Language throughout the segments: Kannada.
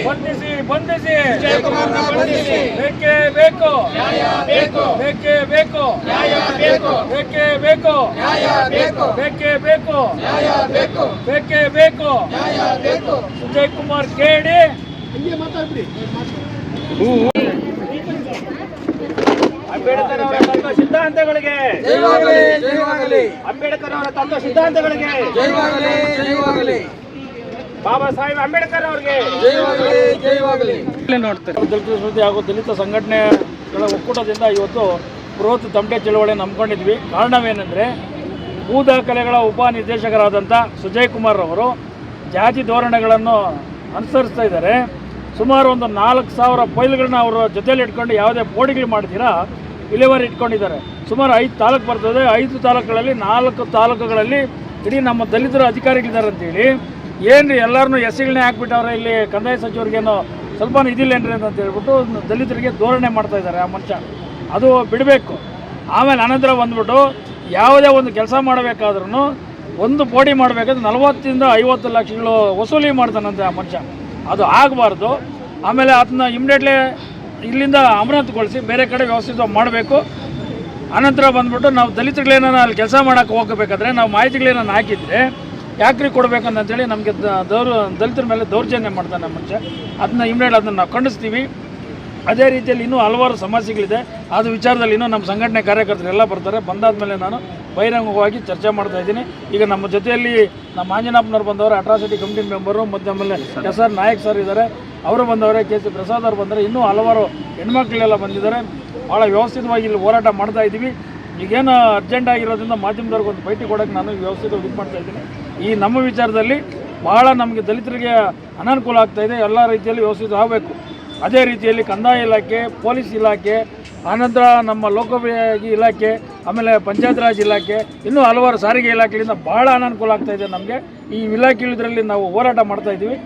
ಬಂಧಿಸಿ ಬಂಧಿಸಿ ವಿಜಯಕುಮಾರ್ನ ಬಂಧಿಸಿ. ಬೇಕೇ ಬೇಕು ನ್ಯಾಯ ಬೇಕು. ಬೇಕೇ ಬೇಕು ನ್ಯಾಯ ಬೇಕು. ಬೇಕೇ ಬೇಕು ನ್ಯಾಯ ಬೇಕು. ಬೇಕೇ ಬೇಕು ನ್ಯಾಯ ಬೇಕು. ಬೇಕೇ ಬೇಕು ನ್ಯಾಯ ಬೇಕು. ಸುಜಯ್ ಕುಮಾರ್ ಕೇಳಿ ಅಂಬೇಡ್ಕರ್ ಅವರ ತತ್ವ ಸಿದ್ಧಾಂತಗಳಿಗೆ ಜಯವಾಗಲಿ ಜಯವಾಗಲಿ. ಅಂಬೇಡ್ಕರ್ ಅವರ ತತ್ವ ಸಿದ್ಧಾಂತಗಳಿಗೆ ಜಯವಾಗಲಿ ಜಯವಾಗಲಿ. ಬಾಬಾ ಸಾಹೇಬ್ ಅಂಬೇಡ್ಕರ್ ಅವರಿಗೆ ಜಯವಾಗಲಿ ಜಯವಾಗಲಿ. ನೋಡ್ತಾರೆ ದಲಿತ ಸಂಸ್ಕೃತಿ ಹಾಗೂ ದಲಿತ ಸಂಘಟನೆಗಳ ಒಕ್ಕೂಟದಿಂದ ಇವತ್ತು ಬೃಹತ್ ತಮಟೆ ಚಳವಳಿ ನಂಬ್ಕೊಂಡಿದ್ವಿ. ಕಾರಣವೇನೆಂದರೆ ಭೂ ದಾಖಲೆಗಳ ಉಪನಿರ್ದೇಶಕರಾದಂಥ ಸುಜಯ್ ಕುಮಾರ್ ಅವರು ಜಾತಿ ಧೋರಣೆಗಳನ್ನು ಅನುಸರಿಸ್ತಾ ಇದ್ದಾರೆ. ಸುಮಾರು ಒಂದು 4,000 ಫೈಲ್ಗಳನ್ನ ಅವರ ಜೊತೆಯಲ್ಲಿ ಇಟ್ಕೊಂಡು ಯಾವುದೇ ಬೋರ್ಡ್ಗಳು ಮಾಡ್ತೀರಾ ವಿಲೇವಾರಿ ಇಟ್ಕೊಂಡಿದ್ದಾರೆ. ಸುಮಾರು 5 ತಾಲೂಕು ಬರ್ತದೆ. 5 ತಾಲೂಕುಗಳಲ್ಲಿ 4 ತಾಲೂಕುಗಳಲ್ಲಿ ಇಡೀ ನಮ್ಮ ದಲಿತರ ಅಧಿಕಾರಿಗಳಿದ್ದಾರೆ ಅಂತೇಳಿ ಏನು ಎಲ್ಲರನ್ನೂ ಎಸ್ಸಿಗಳನ್ನೇ ಹಾಕ್ಬಿಟ್ಟವ್ರೆ. ಇಲ್ಲಿ ಕಂದಾಯ ಸಚಿವರಿಗೇನೋ ಸ್ವಲ್ಪ ಇದಿಲ್ಲೇನ್ರಿ ಅಂತ ಹೇಳ್ಬಿಟ್ಟು ದಲಿತರಿಗೆ ಧೋರಣೆ ಮಾಡ್ತಾ ಇದ್ದಾರೆ ಆ ಮನುಷ್ಯ. ಅದು ಬಿಡಬೇಕು. ಆಮೇಲೆ ಅನಂತರ ಬಂದ್ಬಿಟ್ಟು ಯಾವುದೇ ಒಂದು ಕೆಲಸ ಮಾಡಬೇಕಾದ್ರೂ ಒಂದು ಬೋಡಿ ಮಾಡಬೇಕಾದ್ರೆ 40 to 50 ಲಕ್ಷಗಳು ವಸೂಲಿ ಮಾಡ್ತಾನಂತೆ ಆ ಮನುಷ್ಯ. ಅದು ಆಗಬಾರ್ದು. ಆಮೇಲೆ ಅದನ್ನ ಇಮಿಡಿಯೇಟ್ಲಿ ಇಲ್ಲಿಂದ ಅಮಾನತುಗೊಳಿಸಿ ಬೇರೆ ಕಡೆ ವ್ಯವಸ್ಥಿತ ಮಾಡಬೇಕು. ಅನಂತರ ಬಂದ್ಬಿಟ್ಟು ನಾವು ದಲಿತಗಳೇನ ಅಲ್ಲಿ ಕೆಲಸ ಮಾಡೋಕ್ಕೆ ಹೋಗಬೇಕಾದ್ರೆ ನಾವು ಮಾಹಿತಿಗಳೇನ ಹಾಕಿದರೆ ಯಾಕ್ರಿ ಕೊಡಬೇಕಂತೇಳಿ ನಮಗೆ ದಲಿತರ ಮೇಲೆ ದೌರ್ಜನ್ಯ ಮಾಡ್ತಾನೆ ಮನುಷ್ಯ. ಅದನ್ನ ಇಮಿಡಿಯೇಟ್ ಅದನ್ನು ನಾವು ಖಂಡಿಸ್ತೀವಿ. ಅದೇ ರೀತಿಯಲ್ಲಿ ಇನ್ನೂ ಹಲವಾರು ಸಮಸ್ಯೆಗಳಿದೆ. ಅದು ವಿಚಾರದಲ್ಲಿ ಇನ್ನೂ ನಮ್ಮ ಸಂಘಟನೆ ಕಾರ್ಯಕರ್ತರೆಲ್ಲ ಬರ್ತಾರೆ. ಬಂದಾದಮೇಲೆ ನಾನು ಬಹಿರಂಗವಾಗಿ ಚರ್ಚೆ ಮಾಡ್ತಾಯಿದ್ದೀನಿ. ಈಗ ನಮ್ಮ ಜೊತೆಯಲ್ಲಿ ನಮ್ಮ ಆಂಜನಪ್ಪನವ್ರು ಬಂದವರು, ಅಟ್ರಾಸಿಟಿ ಕಮಿಟಿ ಮೆಂಬರು, ಮತ್ತು ಆಮೇಲೆ SR ನಾಯಕ್ ಸರ್ ಇದ್ದಾರೆ, ಅವರು ಬಂದವರೆ, KC ಪ್ರಸಾದ್ ಅವರು ಬಂದರೆ, ಇನ್ನೂ ಹಲವಾರು ಹೆಣ್ಮಕ್ಳೆಲ್ಲ ಬಂದಿದ್ದಾರೆ. ಭಾಳ ವ್ಯವಸ್ಥಿತವಾಗಿ ಇಲ್ಲಿ ಹೋರಾಟ ಮಾಡ್ತಾಯಿದ್ದೀವಿ. ಈಗೇನು ಅರ್ಜೆಂಟ್ ಆಗಿರೋದ್ರಿಂದ ಮಾಧ್ಯಮದವ್ರಿಗೆ ಒಂದು ಭೇಟಿ ಕೊಡೋಕ್ಕೆ ನಾನು ವ್ಯವಸ್ಥಿತವಾಗಿ ಇದು ಮಾಡ್ತಾಯಿದ್ದೀನಿ. ಈ ನಮ್ಮ ವಿಚಾರದಲ್ಲಿ ಭಾಳ ನಮಗೆ ದಲಿತರಿಗೆ ಅನಾನುಕೂಲ ಆಗ್ತಾಯಿದೆ. ಎಲ್ಲ ರೀತಿಯಲ್ಲಿ ವ್ಯವಸ್ಥಿತ ಆಗಬೇಕು. ಅದೇ ರೀತಿಯಲ್ಲಿ ಕಂದಾಯ ಇಲಾಖೆ, ಪೊಲೀಸ್ ಇಲಾಖೆ, ಆನಂತರ ನಮ್ಮ ಲೋಕೋಪಯೋಗಿ ಇಲಾಖೆ, ಆಮೇಲೆ ಪಂಚಾಯತ್ ರಾಜ್ ಇಲಾಖೆ, ಇನ್ನೂ ಹಲವಾರು ಸಾರಿಗೆ ಇಲಾಖೆಯಿಂದ ಭಾಳ ಅನಾನುಕೂಲ ಆಗ್ತಾಯಿದೆ ನಮಗೆ. ಈ ಇಲಾಖೆಗಳಿದ್ರಲ್ಲಿ ನಾವು ಹೋರಾಟ ಮಾಡ್ತಾಯಿದ್ದೀವಿ.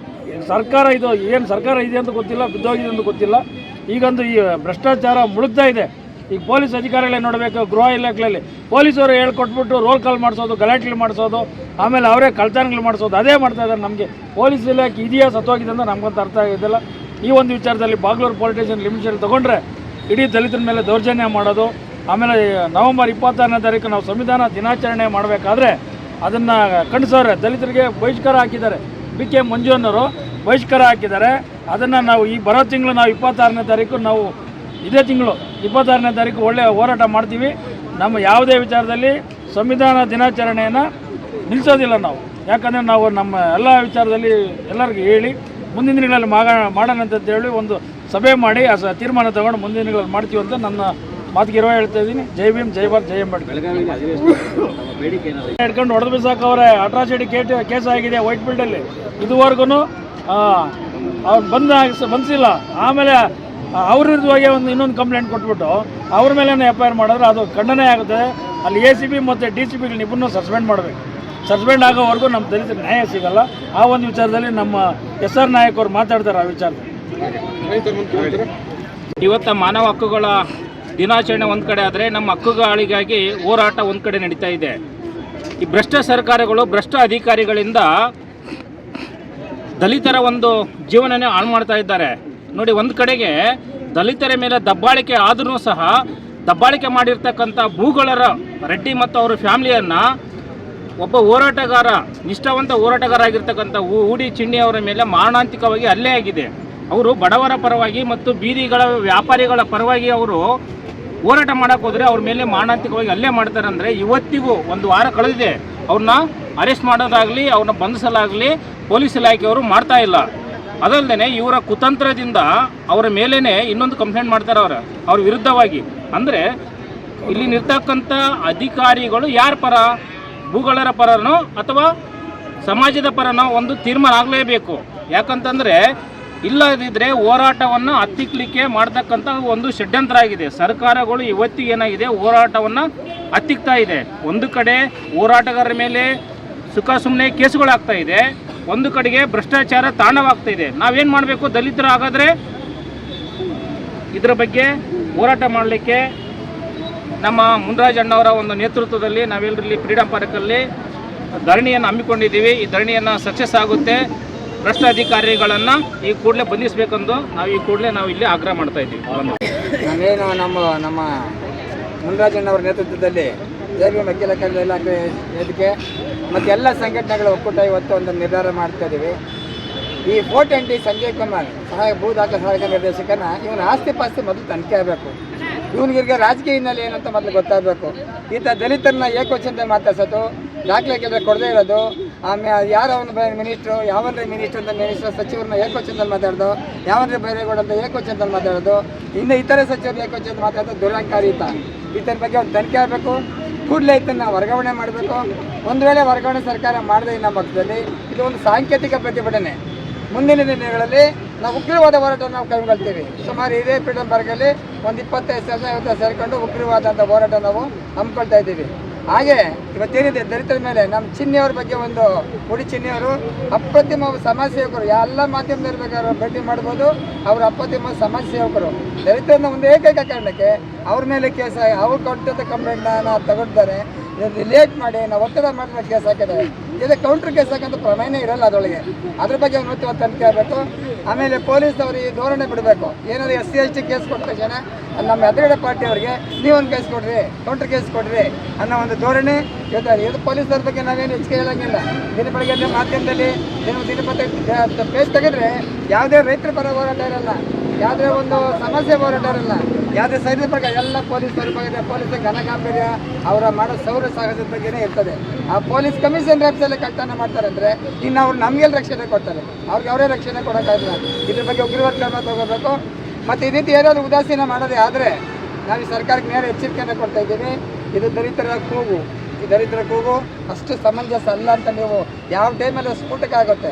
ಸರ್ಕಾರ ಇದು ಏನು ಸರ್ಕಾರ ಇದೆ ಅಂತ ಗೊತ್ತಿಲ್ಲ, ಬಿದ್ದೋಗಿದೆ ಅಂತ ಗೊತ್ತಿಲ್ಲ. ಈಗಂದು ಈ ಭ್ರಷ್ಟಾಚಾರ ಮುಳುಗ್ತಾ ಇದೆ. ಈಗ ಪೊಲೀಸ್ ಅಧಿಕಾರಿಗಳೇ ನೋಡಬೇಕು. ಗೃಹ ಇಲಾಖೆಯಲ್ಲಿ ಪೊಲೀಸರು ಹೇಳ್ಕೊಟ್ಬಿಟ್ಟು ರೋಲ್ ಕಾಲ್ ಮಾಡಿಸೋದು, ಗಲಾಟೆಗಳು ಮಾಡಿಸೋದು, ಆಮೇಲೆ ಅವರೇ ಕಳ್ತನಗಳು ಮಾಡಿಸೋದು, ಅದೇ ಮಾಡ್ತಾ ಇದ್ದಾರೆ. ನಮಗೆ ಪೊಲೀಸ್ ಇಲಾಖೆ ಇದೆಯಾ ಸತ್ತೋಗಿದೆ ಅಂತ ನಮಗಂತ ಅರ್ಥ ಆಗಿದ್ದಿಲ್ಲ. ಈ ಒಂದು ವಿಚಾರದಲ್ಲಿ ಬಾಗ್ಲೂರು ಪೊಲೀಸ್ ಸ್ಟೇಷನ್ ಲಿಮಿಟೇಷನ್ ತೊಗೊಂಡ್ರೆ ಇಡೀ ದಲಿತರ ಮೇಲೆ ದೌರ್ಜನ್ಯ ಮಾಡೋದು. ಆಮೇಲೆ ನವೆಂಬರ್ 26ನೇ ತಾರೀಕು ನಾವು ಸಂವಿಧಾನ ದಿನಾಚರಣೆ ಮಾಡಬೇಕಾದ್ರೆ ಅದನ್ನು ಖಂಡಿಸೋರೆ. ದಲಿತರಿಗೆ ಬಹಿಷ್ಕಾರ ಹಾಕಿದ್ದಾರೆ. BK ಮಂಜು ಅನ್ನೋರು ಬಹಿಷ್ಕಾರ ಹಾಕಿದ್ದಾರೆ. ಅದನ್ನು ನಾವು ಈ ಬರೋ ತಿಂಗಳು ನಾವು 26ನೇ ತಾರೀಕು ನಾವು ಇದೇ ತಿಂಗಳು 26ನೇ ತಾರೀಕು ಒಳ್ಳೆಯ ಹೋರಾಟ ಮಾಡ್ತೀವಿ. ನಮ್ಮ ಯಾವುದೇ ವಿಚಾರದಲ್ಲಿ ಸಂವಿಧಾನ ದಿನಾಚರಣೆಯನ್ನು ನಿಲ್ಲಿಸೋದಿಲ್ಲ ನಾವು. ಯಾಕಂದರೆ ನಾವು ನಮ್ಮ ಎಲ್ಲ ವಿಚಾರದಲ್ಲಿ ಎಲ್ಲರಿಗೂ ಹೇಳಿ ಮುಂದಿನ ದಿನಗಳಲ್ಲಿ ಮಾಡೋಣ ಅಂತೇಳಿ ಒಂದು ಸಭೆ ಮಾಡಿ ಆ ತೀರ್ಮಾನ ತಗೊಂಡು ಮುಂದಿನ ದಿನಗಳಲ್ಲಿ ಮಾಡ್ತೀವಿ ಅಂತ ನನ್ನ ಮಾತಿಗೆ ಇರುವ ಹೇಳ್ತಾ ಇದ್ದೀನಿ. ಜೈ ಭೀಮ್, ಜೈ ಭಾರತ್, ಜೈ ಅಂಬೇಡ್ಕರ್. ಹಿಡ್ಕೊಂಡು ಹೊಡೆದು ಬಿಸಾಕವ್ರೆ. ಅಟ್ರಾಸಿಟಿ ಕೇಸ್ ಆಗಿದೆ ವೈಟ್ ಫೀಲ್ಡಲ್ಲಿ. ಇದುವರೆಗೂ ಅವ್ರು ಬಂದಿಲ್ಲ. ಆಮೇಲೆ ಅವ್ರ ವಿರುದ್ಧವಾಗಿ ಇನ್ನೊಂದು ಕಂಪ್ಲೇಂಟ್ ಕೊಟ್ಬಿಟ್ಟು ಅವ್ರ ಮೇಲೆ FIR ಮಾಡಿದ್ರೆ ಅದು ಖಂಡನೆ ಆಗುತ್ತೆ. ಅಲ್ಲಿ ACP ಮತ್ತು DCPಗಳನ್ನ ಇಬ್ಬರನ್ನೂ ಸಸ್ಪೆಂಡ್ ಮಾಡಬೇಕು. ಸಸ್ಪೆಂಡ್ ಆಗೋವರೆಗೂ ನಮ್ಮ ದಲಿತರ ನ್ಯಾಯ ಸಿಗಲ್ಲ. ಆ ಒಂದು ವಿಚಾರದಲ್ಲಿ ನಮ್ಮ SR ನಾಯಕ್ ಅವರು ಮಾತಾಡ್ತಾರೆ. ಆ ವಿಚಾರದಲ್ಲಿ ಇವತ್ತು ಮಾನವ ಹಕ್ಕುಗಳ ದಿನಾಚರಣೆ ಒಂದು ಕಡೆ ಆದರೆ ನಮ್ಮ ಹಕ್ಕುಗಳಿಗಾಗಿ ಹೋರಾಟ ಒಂದು ಕಡೆ ನಡೀತಾ ಇದೆ. ಈ ಭ್ರಷ್ಟ ಸರ್ಕಾರಗಳು, ಭ್ರಷ್ಟ ಅಧಿಕಾರಿಗಳಿಂದ ದಲಿತರ ಒಂದು ಜೀವನನೇ ಹಾಳು ಮಾಡ್ತಾ ಇದ್ದಾರೆ. ನೋಡಿ, ಒಂದು ಕಡೆಗೆ ದಲಿತರ ಮೇಲೆ ದಬ್ಬಾಳಿಕೆ ಆದ್ರೂ ಸಹ ದಬ್ಬಾಳಿಕೆ ಮಾಡಿರ್ತಕ್ಕಂಥ ಭೂಗಳರ ರೆಡ್ಡಿ ಮತ್ತು ಅವರ ಫ್ಯಾಮಿಲಿಯನ್ನು ಒಬ್ಬ ಹೋರಾಟಗಾರ, ನಿಷ್ಠಾವಂತ ಹೋರಾಟಗಾರ ಆಗಿರ್ತಕ್ಕಂಥ ಊಡಿ ಚಿಣ್ಣಿ ಅವರ ಮೇಲೆ ಮಾರಣಾಂತಿಕವಾಗಿ ಹಲ್ಲೆ ಆಗಿದೆ. ಅವರು ಬಡವರ ಪರವಾಗಿ ಮತ್ತು ಬೀದಿಗಳ ವ್ಯಾಪಾರಿಗಳ ಪರವಾಗಿ ಅವರು ಹೋರಾಟ ಮಾಡೋಕ್ಕೆ ಹೋದರೆ ಅವ್ರ ಮೇಲೆ ಮಾರಣಾಂತಿಕವಾಗಿ ಹಲ್ಲೆ ಮಾಡ್ತಾರೆ. ಅಂದರೆ ಇವತ್ತಿಗೂ 1 ವಾರ ಕಳೆದಿದೆ. ಅವ್ರನ್ನ ಅರೆಸ್ಟ್ ಮಾಡೋದಾಗಲಿ, ಅವ್ರನ್ನ ಬಂಧಿಸಲಾಗಲಿ ಪೊಲೀಸ್ ಇಲಾಖೆಯವರು ಮಾಡ್ತಾ ಇಲ್ಲ. ಅದಲ್ಲದೆ ಇವರ ಕುತಂತ್ರದಿಂದ ಅವರ ಮೇಲೇ ಇನ್ನೊಂದು ಕಂಪ್ಲೇಂಟ್ ಮಾಡ್ತಾರೆ ಅವ್ರ ವಿರುದ್ಧವಾಗಿ. ಅಂದರೆ ಇಲ್ಲಿ ನಿರ್ತಕ್ಕಂಥ ಅಧಿಕಾರಿಗಳು ಯಾರ ಪರ, ಭೂಗಳರ ಪರನೋ ಅಥವಾ ಸಮಾಜದ ಪರನೋ ಒಂದು ತೀರ್ಮಾನ ಆಗಲೇಬೇಕು. ಯಾಕಂತಂದರೆ ಇಲ್ಲದಿದ್ದರೆ ಹೋರಾಟವನ್ನು ಹತ್ತಿಕ್ಕಲಿಕ್ಕೆ ಮಾಡ್ತಕ್ಕಂಥ ಒಂದು ಷಡ್ಯಂತ್ರ ಆಗಿದೆ. ಸರ್ಕಾರಗಳು ಇವತ್ತಿಗೆ ಏನಾಗಿದೆ, ಹೋರಾಟವನ್ನು ಹತ್ತಿಕ್ತಾ ಇದೆ. ಒಂದು ಕಡೆ ಹೋರಾಟಗಾರರ ಮೇಲೆ ಸುಖ ಸುಮ್ಮನೆ ಕೇಸುಗಳಾಗ್ತಾ ಇದೆ, ಒಂದು ಕಡೆಗೆ ಭ್ರಷ್ಟಾಚಾರ ತಾಂಡವಾಗ್ತಾ ಇದೆ. ನಾವೇನು ಮಾಡಬೇಕು? ದಲಿತರು ಹಾಗಾದರೆ ಇದರ ಬಗ್ಗೆ ಹೋರಾಟ ಮಾಡಲಿಕ್ಕೆ ನಮ್ಮ ಮುನ್ರಾಜ್ ಅಣ್ಣವರ ಒಂದು ನೇತೃತ್ವದಲ್ಲಿ ನಾವೆಲ್ಲರಲ್ಲಿ ಫ್ರೀಡಮ್ ಪಾರ್ಕಲ್ಲಿ ಧರಣಿಯನ್ನು ಹಮ್ಮಿಕೊಂಡಿದ್ದೀವಿ. ಈ ಧರಣಿಯನ್ನು ಸಕ್ಸಸ್ ಆಗುತ್ತೆ. ಭ್ರಷ್ಟ ಅಧಿಕಾರಿಗಳನ್ನು ಈ ಕೂಡಲೇ ಬಂಧಿಸಬೇಕೆಂದು ನಾವು ಇಲ್ಲಿ ಆಗ್ರಹ ಮಾಡ್ತಾ ಇದ್ದೀವಿ. ನಾವೇನು ನಮ್ಮ ಮುನ್ರಾಜಣ್ಣವರ ನೇತೃತ್ವದಲ್ಲಿ ಜೈಲು ವಕೀಲ ಕಲ್ಯಾಣ ಇಲಾಖೆ ವೇದಿಕೆ ಮತ್ತು ಎಲ್ಲ ಸಂಘಟನೆಗಳ ಒಕ್ಕೂಟ ಇವತ್ತು ಒಂದು ನಿರ್ಧಾರ ಮಾಡ್ತಾ ಇದ್ದೀವಿ. ಈ 420 ಸಂಜಯ್ ಕುಮಾರ್ ಭೂ ದಾಖಲೆ ಸಹಾಯಕ ನಿರ್ದೇಶಕನ ಇವನ ಆಸ್ತಿ ಪಾಸ್ತಿ ಮೊದಲು ತನಿಖೆ ಆಗಬೇಕು. ಇವನಿಗೆ ರಾಜಕೀಯ ಹಿನ್ನೆಲೆ ಏನು ಅಂತ ಮೊದಲು ಗೊತ್ತಾಗಬೇಕು. ಈತ ದಲಿತರನ್ನ ಏಕವಚನದಲ್ಲಿ ಮಾತಾಡ್ಸೋದು, ದಾಖಲೆ ಕೇಳಿದ್ರೆ ಕೊಡದೇ ಇರೋದು, ಆಮೇಲೆ ಯಾರವನು ಮಿನಿಸ್ಟ್ರು ಯಾವನ್ರಿ ಮಿನಿಸ್ಟ್ರು ಅಂತ ಮಿನಿಸ್ಟರ್ ಸಚಿವರನ್ನ ಏಕವಚನದಲ್ಲಿ ಮಾತಾಡೋದು, ಯಾವನ್ರಿ ಬೈರೇಗೌಡ ಅಂತ ಏಕವಚನದಲ್ಲಿ ಮಾತಾಡೋದು, ಇನ್ನು ಇತರೆ ಸಚಿವರು ಏಕವಚನದಲ್ಲಿ ಮಾತಾಡೋದು ದುರಂಕಾರಿ ಈತನ ಬಗ್ಗೆ ಒಂದು ತನಿಖೆ ಆಗಬೇಕು. ಕೂಡಲೇ ಇದನ್ನು ವರ್ಗಾವಣೆ ಮಾಡಬೇಕು. ಒಂದು ವೇಳೆ ವರ್ಗಾವಣೆ ಸರ್ಕಾರ ಮಾಡದೇ ನಮ್ಮ ಪಕ್ಷದಲ್ಲಿ ಇದು ಒಂದು ಸಾಂಕೇತಿಕ ಪ್ರತಿಭಟನೆ. ಮುಂದಿನ ದಿನಗಳಲ್ಲಿ ನಾವು ಉಗ್ರವಾದ ಹೋರಾಟ ನಾವು ಕೈಗೊಳ್ತೀವಿ. ಸುಮಾರು ಇದೇ ಫ್ರೀಡಮ್ ಪಾರ್ಕಲ್ಲಿ ಒಂದು 25 ಸೇರಿಕೊಂಡು ಉಗ್ರವಾದ ಅಂತ ಹೋರಾಟ ನಾವು ಹಮ್ಮಿಕೊಳ್ತಾ ಇದ್ದೀವಿ. ಹಾಗೆ ಇವತ್ತೇನಿದೆ ದಲಿತರ ಮೇಲೆ ನಮ್ಮ ಚಿನ್ನಿಯವ್ರ ಬಗ್ಗೆ ಒಂದು ಮುಡಿ ಚಿನ್ನಿಯವರು ಅಪ್ರತಿಮ ಸಮಾಜ ಸೇವಕರು, ಎಲ್ಲ ಮಾಧ್ಯಮದಲ್ಲಿ ಬೇಕಾದ್ರೆ ಭೇಟಿ ಮಾಡ್ಬೋದು. ಅವರು ಅಪ್ರತಿಮ ಸಮಾಜ ಸೇವಕರು. ದಲಿತರನ್ನ ಒಂದು ಏಕೈಕ ಕಾರಣಕ್ಕೆ ಅವ್ರ ಮೇಲೆ ಕೇಸ್ ಅವ್ರು ಕೊಟ್ಟಂಥ ಕಂಪ್ಲೇಂಟ್ನ ತಗೊಂಡಿದ್ದಾರೆ. ಲೇಟ್ ಮಾಡಿ ನಾವು ಒತ್ತಡ ಮಾಡಿದ ಕೇಸ್ ಹಾಕಿದ್ದಾರೆ. ಇದು ಕೌಂಟ್ರ್ ಕೇಸ್ ಹಾಕಂತ ಪ್ರಮೇಯನೇ ಇರಲ್ಲ ಅದರೊಳಗೆ. ಅದ್ರ ಬಗ್ಗೆ ಉನ್ನತವಾದ ತನಿಖೆ ಆಗಬೇಕು. ಆಮೇಲೆ ಪೊಲೀಸ್ನವರು ಈ ಧೋರಣೆ ಬಿಡಬೇಕು. ಏನಾದರೂ SC ST ಕೇಸ್ ಕೊಟ್ಟ ತಕ್ಷಣ ನಮ್ಮ ಎದುರುಗಡೆ ಪಾರ್ಟಿಯವರಿಗೆ ನೀವೊಂದು ಕೇಸ್ ಕೊಡ್ರಿ, ಕೌಂಟ್ರ್ ಕೇಸ್ ಕೊಡ್ರಿ ಅನ್ನೋ ಒಂದು ಧೋರಣೆ ಇರ್ತಾರೆ. ಇದು ಪೊಲೀಸರ ಬಗ್ಗೆ ನಾವೇನು ಹೆಚ್ಚಿಗೆ ಹೇಳೋಂಗಿಲ್ಲ. ದಿನ ಬೆಳಗ್ಗೆ ಮಾಧ್ಯಮದಲ್ಲಿ ದಿನಪತ್ರಿಕೆ ಪೇಜ್ ತೆಗೆದ್ರೆ ಯಾವುದೇ ರೈತರ ಪರ ಹೋರಾಟ ಇರಲ್ಲ, ಯಾವುದೇ ಒಂದು ಸಮಸ್ಯೆ ಹೋರಾಟ ಇರಲ್ಲ, ಯಾವುದೇ ಸೈನ್ಯ ಬಗ್ಗೆ ಎಲ್ಲ ಪೊಲೀಸರ ಬಗ್ಗೆ ಪೊಲೀಸರ ಘನಗಾಂಭೀರ್ಯ ಅವರ ಮಾಡೋ ಸೌರ ಸಾಹಸದ ಬಗ್ಗೆನೇ ಇರ್ತದೆ. ಆ ಪೊಲೀಸ್ ಕಮಿಷನ್ ರ್ಯಾಪ್ಸಲ್ಲಿ ಕಳ್ತನ ಮಾಡ್ತಾರೆ ಅಂದರೆ ಇನ್ನು ಅವ್ರು ನಮಗೆಲ್ಲ ರಕ್ಷಣೆ ಕೊಡ್ತಾರೆ, ಅವ್ರಿಗೆ ಅವರೇ ರಕ್ಷಣೆ ಕೊಡೋಕ್ಕಾಗಲ್ಲ. ಇದ್ರ ಬಗ್ಗೆ ಉಗ್ರವಾದ ಕ್ರಮ ತಗೋಬೇಕು. ಮತ್ತು ಈ ರೀತಿ ಏನಾದರೂ ಉದಾಸೀನ ಮಾಡೋದೇ ಆದರೆ ನಾವು ಈ ಸರ್ಕಾರಕ್ಕೆ ನೇರ ಎಚ್ಚರಿಕೆಯನ್ನು ಕೊಡ್ತಾ ಇದ್ದೀವಿ. ಇದು ದಲಿತರ ಕೂಗು, ಈ ದಲಿತರ ಕೂಗು ಅಷ್ಟು ಸಮಂಜಸ ಅಲ್ಲ ಅಂತ ನೀವು ಯಾವ ಟೈಮಲ್ಲಿ ಸ್ಫೋಟಕ ಆಗುತ್ತೆ.